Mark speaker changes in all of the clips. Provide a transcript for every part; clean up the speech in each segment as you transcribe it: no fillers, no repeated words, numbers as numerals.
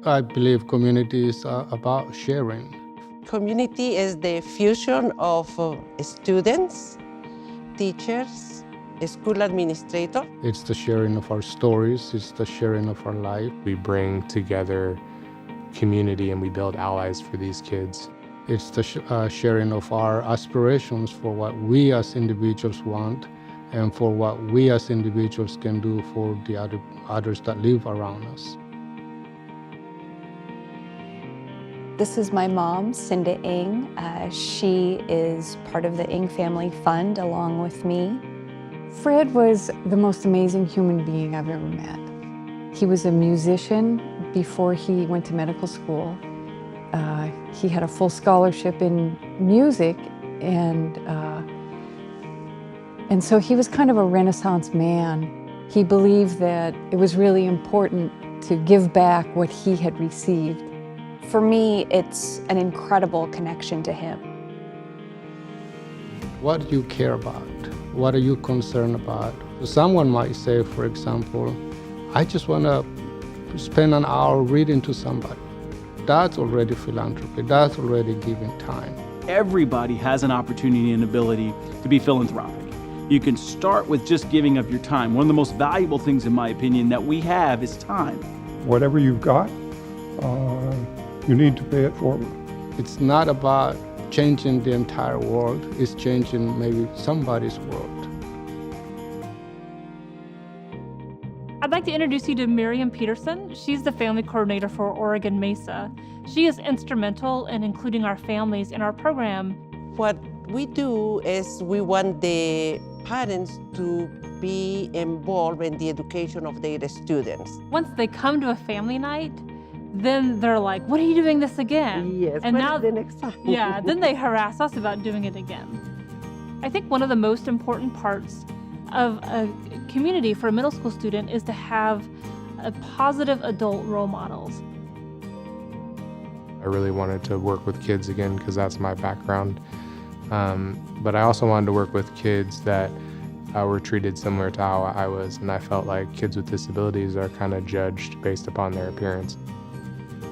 Speaker 1: I believe community is about sharing.
Speaker 2: Community is the fusion of students, teachers, school administrator.
Speaker 1: It's the sharing of our stories, it's the sharing of our life.
Speaker 3: We bring together community and we build allies for these kids.
Speaker 1: It's the sharing of our aspirations for what we as individuals want and for what we as individuals can do for the others that live around us.
Speaker 4: This is my mom, Cinda Ng. She is part of the Ng Family Fund along with me.
Speaker 5: Fred was the most amazing human being I've ever met. He was a musician before he went to medical school. He had a full scholarship in music, and so he was kind of a Renaissance man. He believed that it was really important to give back what he had received.
Speaker 4: For me, it's an incredible connection to him.
Speaker 1: What do you care about? What are you concerned about? Someone might say, for example, I just want to spend an hour reading to somebody. That's already philanthropy. That's already giving time.
Speaker 6: Everybody has an opportunity and ability to be philanthropic. You can start with just giving up your time. One of the most valuable things, in my opinion, that we have is time.
Speaker 7: Whatever you've got, you need to pay it forward.
Speaker 1: It's not about changing the entire world. It's changing maybe somebody's world.
Speaker 8: I'd like to introduce you to Miriam Peterson. She's the family coordinator for Oregon Mesa. She is instrumental in including our families in our program.
Speaker 2: What we do is we want the parents to be involved in the education of their students.
Speaker 8: Once they come to a family night, then they're like, what are you doing this again?
Speaker 2: Yes,
Speaker 8: and
Speaker 2: when's
Speaker 8: now,
Speaker 2: the next time?
Speaker 8: Yeah, then they harass us about doing it again. I think one of the most important parts of a community for a middle school student is to have a positive adult role models.
Speaker 3: I really wanted to work with kids again because that's my background. But I also wanted to work with kids that were treated similar to how I was, and I felt like kids with disabilities are kind of judged based upon their appearance.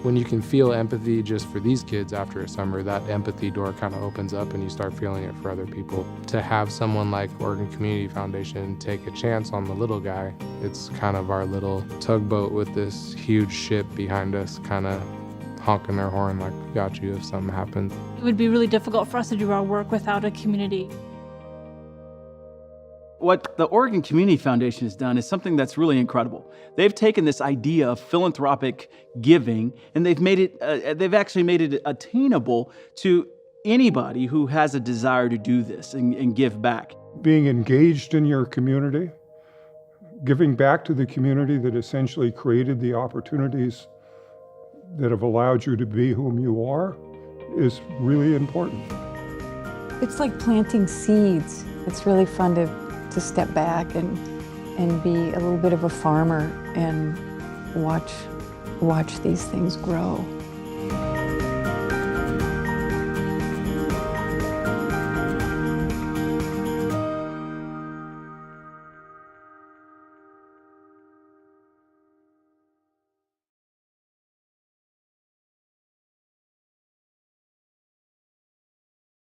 Speaker 3: When you can feel empathy just for these kids after a summer, that empathy door kind of opens up and you start feeling it for other people. To have someone like Oregon Community Foundation take a chance on the little guy, it's kind of our little tugboat with this huge ship behind us, kind of honking their horn like, we got you if something happens.
Speaker 8: It would be really difficult for us to do our work without a community.
Speaker 6: What the Oregon Community Foundation has done is something that's really incredible. They've taken this idea of philanthropic giving and they've actually made it attainable to anybody who has a desire to do this and give back.
Speaker 7: Being engaged in your community, giving back to the community that essentially created the opportunities that have allowed you to be whom you are is really important.
Speaker 5: It's like planting seeds. It's really fun to step back and be a little bit of a farmer and watch these things grow.